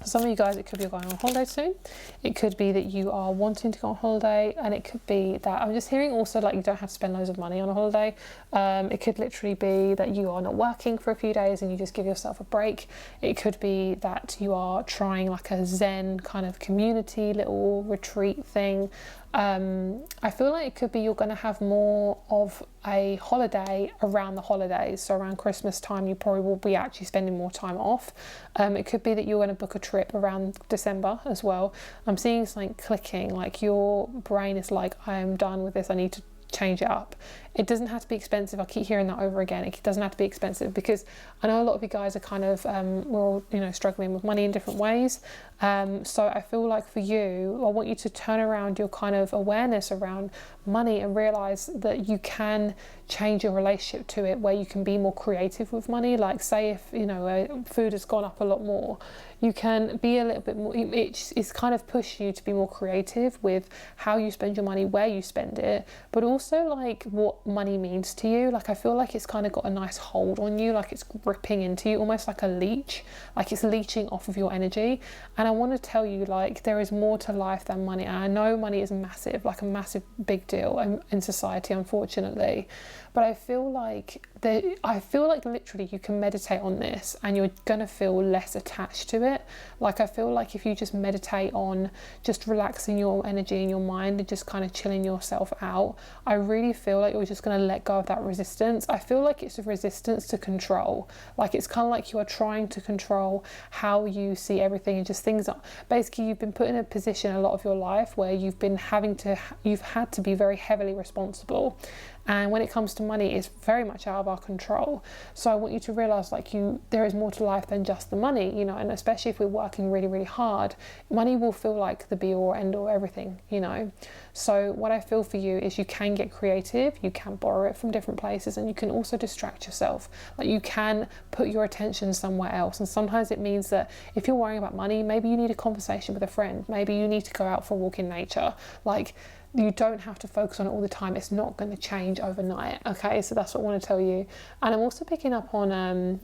for some of you guys, it could be you're going on holiday soon. It could be that you are wanting to go on holiday, and it could be that I'm just hearing also like you don't have to spend loads of money on a holiday. It could literally be that you are not working for a few days and you just give yourself a break. It could be that you are trying like a Zen kind of community little retreat thing. I feel like it could be you're going to have more of a holiday around the holidays. So around Christmas time, you probably will be actually spending more time off. It could be that you're going to book a trip around December as well. I'm seeing something clicking, like your brain is like, I am done with this, I need to change it up. It doesn't have to be expensive. I keep hearing that over again. It doesn't have to be expensive, because I know a lot of you guys are kind of we're all, struggling with money in different ways. So I feel like for you, I want you to turn around your kind of awareness around money and realize that you can change your relationship to it, where you can be more creative with money. Like say if food has gone up a lot more, you can be a little bit more, it's kind of pushing you to be more creative with how you spend your money, where you spend it, but also like what money means to you. Like I feel like it's kind of got a nice hold on you, like it's gripping into you, almost like a leech, like it's leeching off of your energy. And I want to tell you, like, there is more to life than money. And I know money is massive, like a massive big deal in society, unfortunately. But I feel like literally you can meditate on this and you're gonna feel less attached to it. Like I feel like if you just meditate on just relaxing your energy and your mind and just kind of chilling yourself out, I really feel like you're just gonna let go of that resistance. I feel like it's a resistance to control. Like it's kind of like you are trying to control how you see everything, and just things are basically, you've been put in a position a lot of your life where you've had to be very heavily responsible. And when it comes to money, it's very much out of our control. So I want you to realize there is more to life than just the money, and especially if we're working really, really hard, money will feel like the be all end all everything, So what I feel for you is you can get creative, you can borrow it from different places, and you can also distract yourself. Like you can put your attention somewhere else. And sometimes it means that if you're worrying about money, maybe you need a conversation with a friend, maybe you need to go out for a walk in nature. Like you don't have to focus on it all the time. It's not going to change overnight. Okay, so that's what I want to tell you. And I'm also picking up on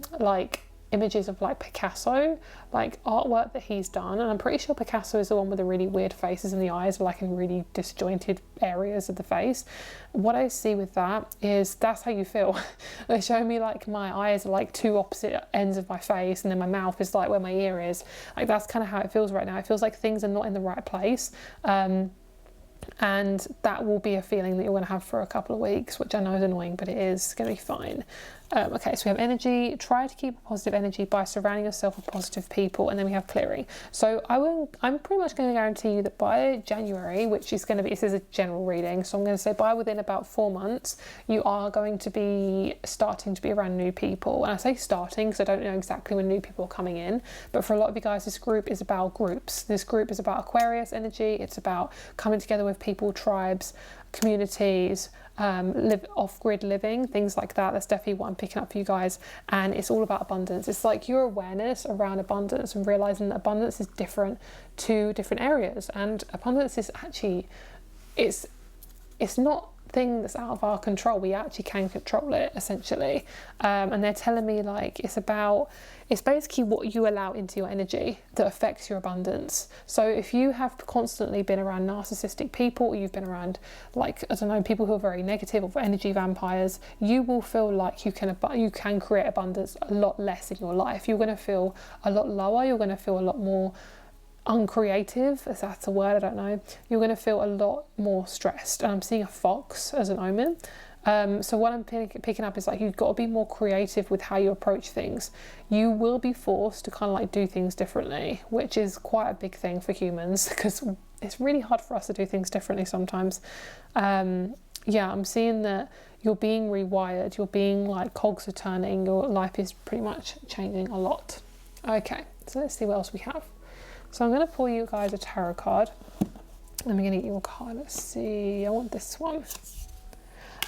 images of like Picasso, like artwork that he's done, and I'm pretty sure Picasso is the one with the really weird faces in the eyes, like in really disjointed areas of the face. What I see with that is that's how you feel. They show me like my eyes are like two opposite ends of my face, and then my mouth is like where my ear is. Like that's kind of how it feels right now. It feels like things are not in the right place. And that will be a feeling that you're going to have for a couple of weeks, which I know is annoying, but it is going to be fine. Okay, so we have energy. Try to keep a positive energy by surrounding yourself with positive people. And then we have clearing. So I'm pretty much going to guarantee you that by January, which is going to be, this is a general reading, so I'm going to say by within about 4 months, you are going to be starting to be around new people. And I say starting because I don't know exactly when new people are coming in, but for a lot of you guys, this group is about groups. This group is about Aquarius energy. It's about coming together with people, tribes, communities, live off-grid living, things like that. That's definitely what I'm picking up for you guys. And it's all about abundance. It's like your awareness around abundance and realizing that abundance is different to different areas. And abundance is actually, it's not thing that's out of our control. We actually can control it, essentially. And they're telling me like it's basically what you allow into your energy that affects your abundance. So if you have constantly been around narcissistic people, or you've been around, like, I don't know, people who are very negative or energy vampires, you will feel like you can create abundance a lot less in your life. You're going to feel a lot lower. You're going to feel a lot more uncreative, if that's a word, I don't know. You're going to feel a lot more stressed. And I'm seeing a fox as an omen. So what I'm picking up is like you've got to be more creative with how you approach things. You will be forced to kind of like do things differently, which is quite a big thing for humans because it's really hard for us to do things differently sometimes. Yeah, I'm seeing that you're being rewired. You're being like cogs are turning. Your life is pretty much changing a lot. Okay, so let's see what else we have. So I'm going to pull you guys a tarot card. I'm going to get you a card. Let's see. I want this one.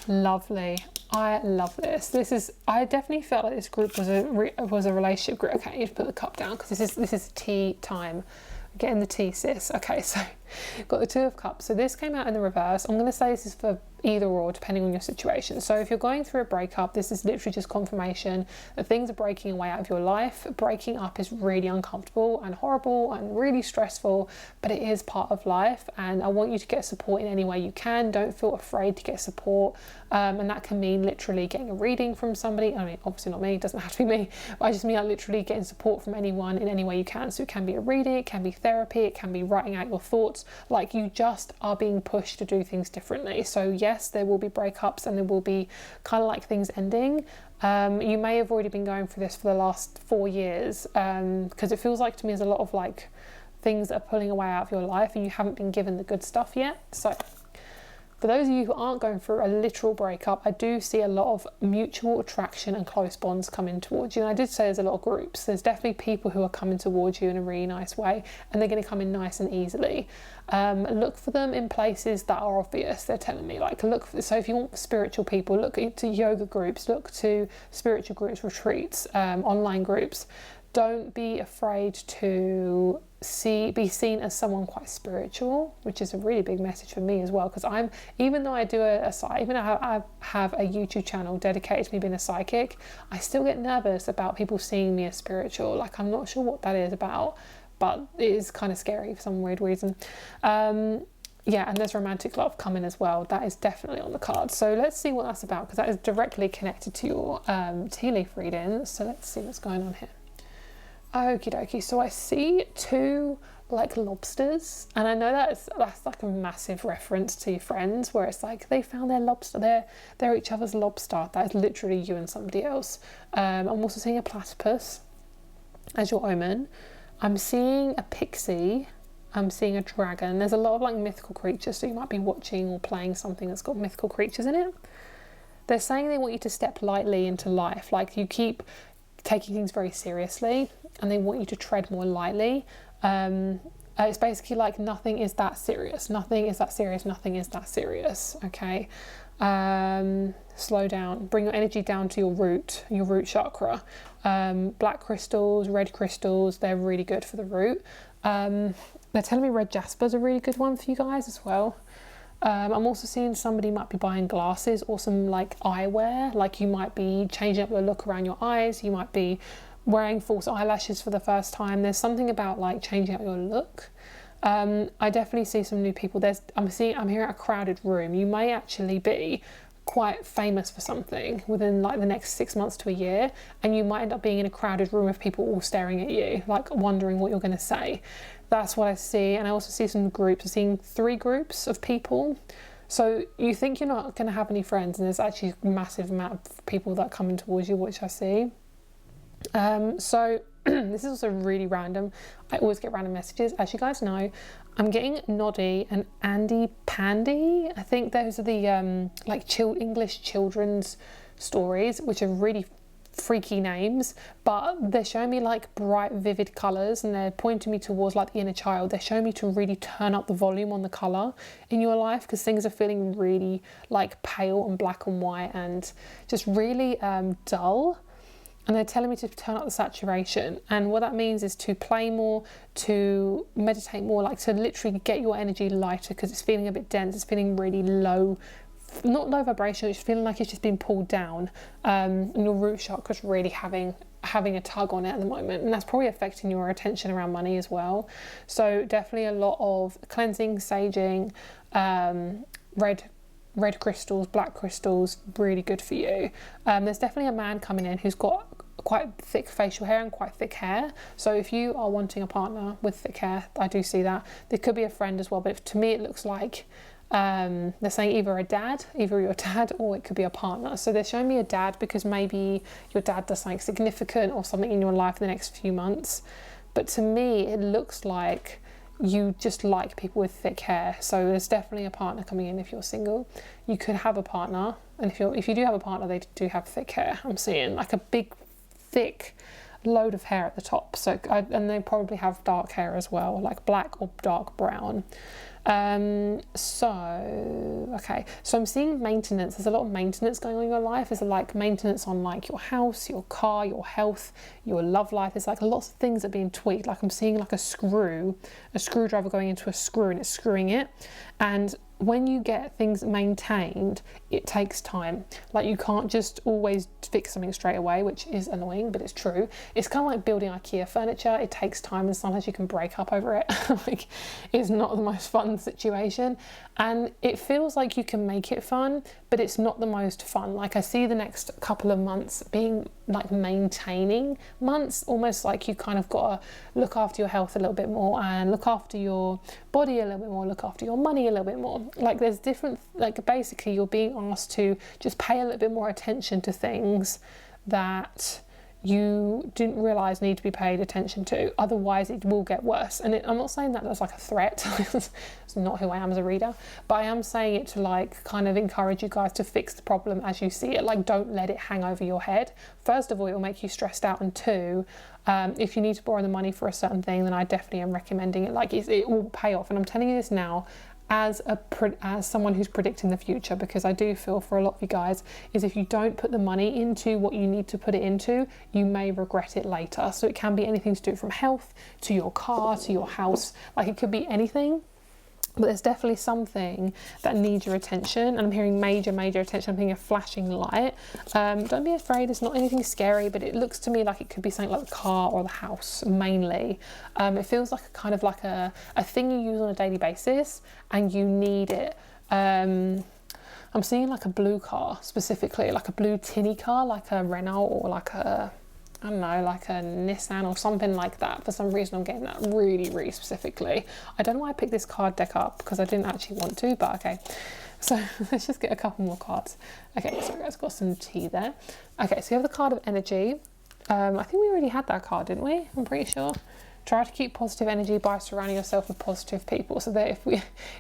Lovely. I love this. I definitely felt like this group was a relationship group. Okay, I need to put the cup down because this is tea time. Getting the tea, sis. Okay, so got the Two of Cups. So this came out in the reverse. I'm going to say this is for either or, depending on your situation. So if you're going through a breakup, this is literally just confirmation that things are breaking away out of your life. Breaking up is really uncomfortable and horrible and really stressful, but it is part of life. And I want you to get support in any way you can. Don't feel afraid to get support. And that can mean literally getting a reading from somebody. I mean, obviously not me, it doesn't have to be me, but I just mean like literally getting support from anyone in any way you can. So it can be a reading, it can be therapy, it can be writing out your thoughts. Like you just are being pushed to do things differently. So yes, there will be breakups and there will be kind of like things ending. You may have already been going through this for the last 4 years because it feels like to me there's a lot of like things that are pulling away out of your life and you haven't been given the good stuff yet. So for those of you who aren't going through a literal breakup, I do see a lot of mutual attraction and close bonds coming towards you. And I did say there's a lot of groups. There's definitely people who are coming towards you in a really nice way, and they're going to come in nice and easily. Look for them in places that are obvious. They're telling me, like, so if you want spiritual people, look to yoga groups, look to spiritual groups, retreats, online groups. Don't be afraid to be seen as someone quite spiritual, which is a really big message for me as well, because even though I do I have a YouTube channel dedicated to me being a psychic, I still get nervous about people seeing me as spiritual. Like, I'm not sure what that is about, but it is kind of scary for some weird reason. Yeah, and there's romantic love coming as well. That is definitely on the card. So let's see what that's about, because that is directly connected to your tea leaf reading. So let's see what's going on here. Okie dokie, so I see 2 like lobsters, and I know that's like a massive reference to your friends where it's like they found their lobster, they're each other's lobster. That is literally you and somebody else. I'm also seeing a platypus as your omen. I'm seeing a pixie. I'm seeing a dragon. There's a lot of like mythical creatures, so you might be watching or playing something that's got mythical creatures in it. They're saying they want you to step lightly into life, like you keep taking things very seriously and they want you to tread more lightly. It's basically like nothing is that serious, nothing is that serious, nothing is that serious. Okay, slow down, bring your energy down to your root chakra. Black crystals, red crystals, they're really good for the root. They're telling me red jasper is a really good one for you guys as well. I'm also seeing somebody might be buying glasses or some like eyewear, like you might be changing up the look around your eyes, you might be wearing false eyelashes for the first time. There's something about like changing up your look. I definitely see some new people. I'm hearing a crowded room. You may actually be quite famous for something within like the next 6 months to a year, and you might end up being in a crowded room of people all staring at you, like wondering what you're going to say. That's what I see. And I also see some groups. I'm seeing 3 groups of people. So you think you're not going to have any friends, and there's actually a massive amount of people that are coming towards you, which I see. So this is also really random. I always get random messages. As you guys know, I'm getting Noddy and Andy Pandy. I think those are the like English children's stories, which are really freaky names, but they're showing me like bright, vivid colours, and they're pointing me towards like the inner child. They're showing me to really turn up the volume on the colour in your life, because things are feeling really like pale and black and white and just really dull. And they're telling me to turn up the saturation. And what that means is to play more, to meditate more, like to literally get your energy lighter, because it's feeling a bit dense. It's feeling really low, not low vibration, it's feeling like it's just been pulled down. And your root chakra's really having a tug on it at the moment. And that's probably affecting your attention around money as well. So definitely a lot of cleansing, saging, red crystals, black crystals, really good for you. There's definitely a man coming in who's got quite thick facial hair and quite thick hair. So if you are wanting a partner with thick hair, I do see that. There could be a friend as well, but to me it looks like they're saying either your dad, or it could be a partner. So they're showing me a dad, because maybe your dad does something significant or something in your life in the next few months. But to me it looks like you just like people with thick hair. So there's definitely a partner coming in. If you're single, you could have a partner, and if you do have a partner, they do have thick hair. I'm seeing like a big thick load of hair at the top. So and they probably have dark hair as well, like black or dark brown. So I'm seeing maintenance. There's a lot of maintenance going on in your life. There's like maintenance on like your house, your car, your health, your love life. There's like lots of things that are being tweaked. Like I'm seeing like a screwdriver going into a screw, and it's screwing it. And when you get things maintained, it takes time. Like you can't just always fix something straight away, which is annoying, but it's true. It's kind of like building IKEA furniture. It takes time, and sometimes you can break up over it. Like it's not the most fun situation, and it feels like you can make it fun, but it's not the most fun. Like I see the next couple of months being like maintaining months, almost like you kind of got to look after your health a little bit more, and look after your body a little bit more, look after your money a little bit more. Like there's different, like basically you're being asked to just pay a little bit more attention to things that you didn't realise need to be paid attention to, otherwise it will get worse. And I'm not saying that as like a threat. It's not who I am as a reader, but I am saying it to like kind of encourage you guys to fix the problem as you see it. Like don't let it hang over your head. First of all, it will make you stressed out, and two, if you need to borrow the money for a certain thing, then I definitely am recommending it. Like it will pay off. And I'm telling you this now as someone who's predicting the future, because I do feel for a lot of you guys is if you don't put the money into what you need to put it into, you may regret it later. So it can be anything to do from health to your car to your house. Like it could be anything, but there's definitely something that needs your attention. And I'm hearing major attention. I'm hearing a flashing light. Don't be afraid, it's not anything scary, but it looks to me like it could be something like the car or the house mainly. It feels like a kind of like a thing you use on a daily basis and you need it. I'm seeing like a blue car specifically, like a blue tinny car, like a Renault or like a, I don't know, like a Nissan or something like that. For some reason I'm getting that really specifically. I don't know why I picked this card deck up, because I didn't actually want to, but okay. So let's just get a couple more cards. Okay, so guys, got some tea there. Okay, so you have the card of energy. I think we already had that card, didn't we? I'm pretty sure. Try to keep positive energy by surrounding yourself with positive people. So that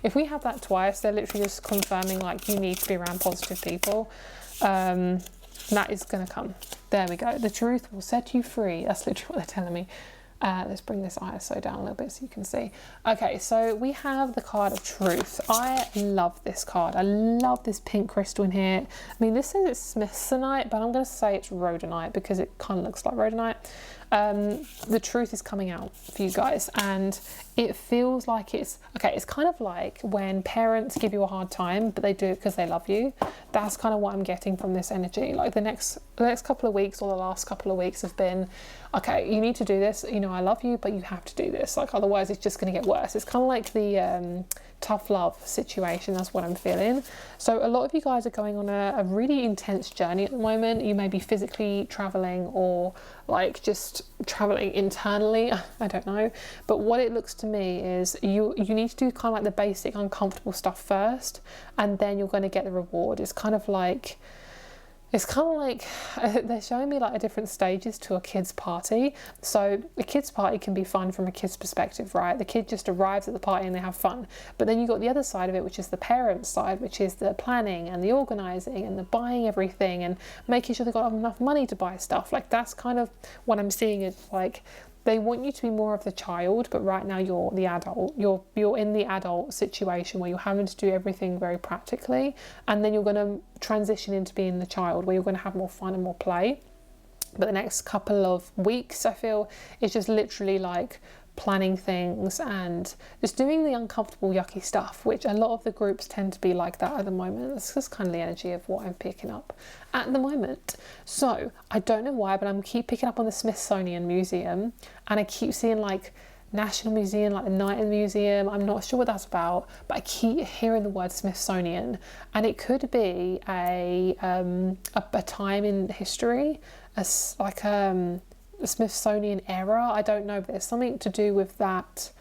if we have that twice, they're literally just confirming like you need to be around positive people. That is going to come. There we go. The truth will set you free. That's literally what they're telling me. Let's bring this ISO down a little bit so you can see. Okay, so we have the card of truth. I love this card. I love this pink crystal in here. I mean, this says it's smithsonite, but I'm going to say it's rhodonite because it kind of looks like rhodonite. the truth is coming out for you guys, and it feels like it's kind of like when parents give you a hard time but they do it because they love you. That's kind of what I'm getting from this energy. Like the next couple of weeks, or the last couple of weeks, have been, okay, you need to do this, you know, I love you, but you have to do this, like otherwise it's just going to get worse. It's kind of like the tough love situation. That's what I'm feeling. So a lot of you guys are going on a really intense journey at the moment. You may be physically traveling, or like just traveling internally, I don't know, but what it looks to me is you need to do kind of like the basic uncomfortable stuff first, and then you're going to get the reward. It's kind of like they're showing me like a different stages to a kid's party. So a kid's party can be fun from a kid's perspective, right? The kid just arrives at the party and they have fun. But then you've got the other side of it, which is the parents' side, which is the planning and the organising and the buying everything and making sure they've got enough money to buy stuff. Like that's kind of what I'm seeing. Is like they want you to be more of the child, but right now you're the adult. You're in the adult situation where you're having to do everything very practically, and then you're going to transition into being the child, where you're going to have more fun and more play. But the next couple of weeks, I feel, is just literally like planning things and just doing the uncomfortable, yucky stuff, which a lot of the groups tend to be like that at the moment. That's just kind of the energy of what I'm picking up at the moment. So I don't know why, but I'm keep picking up on the Smithsonian Museum, and I keep seeing like National Museum, like the Night in the Museum. I'm not sure what that's about, but I keep hearing the word Smithsonian, and it could be a time in history, the Smithsonian era. I don't know, but there's something to do with that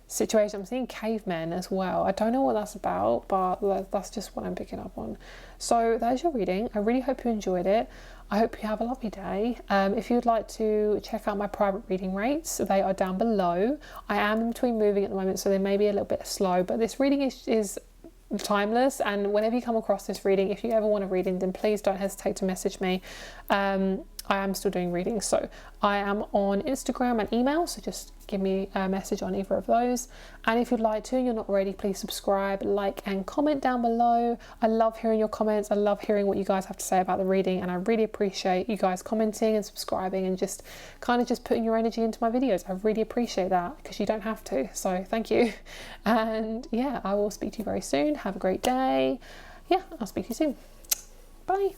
situation. I'm seeing cavemen as well. I don't know what that's about, but that's just what I'm picking up on. So there's your reading. I really hope you enjoyed it. I hope you have a lovely day. If you'd like to check out my private reading rates, they are down below. I am in between moving at the moment, so they may be a little bit slow, but this reading is timeless, and whenever you come across this reading, if you ever want a reading, then please don't hesitate to message me. I am still doing readings, so I am on Instagram and email, so just give me a message on either of those. And if you'd like to and you're not already, please subscribe, like and comment down below. I love hearing your comments. I love hearing what you guys have to say about the reading, and I really appreciate you guys commenting and subscribing and just putting your energy into my videos. I really appreciate that, because you don't have to, so thank you. And yeah, I will speak to you very soon. Have a great day. Yeah, I'll speak to you soon. Bye.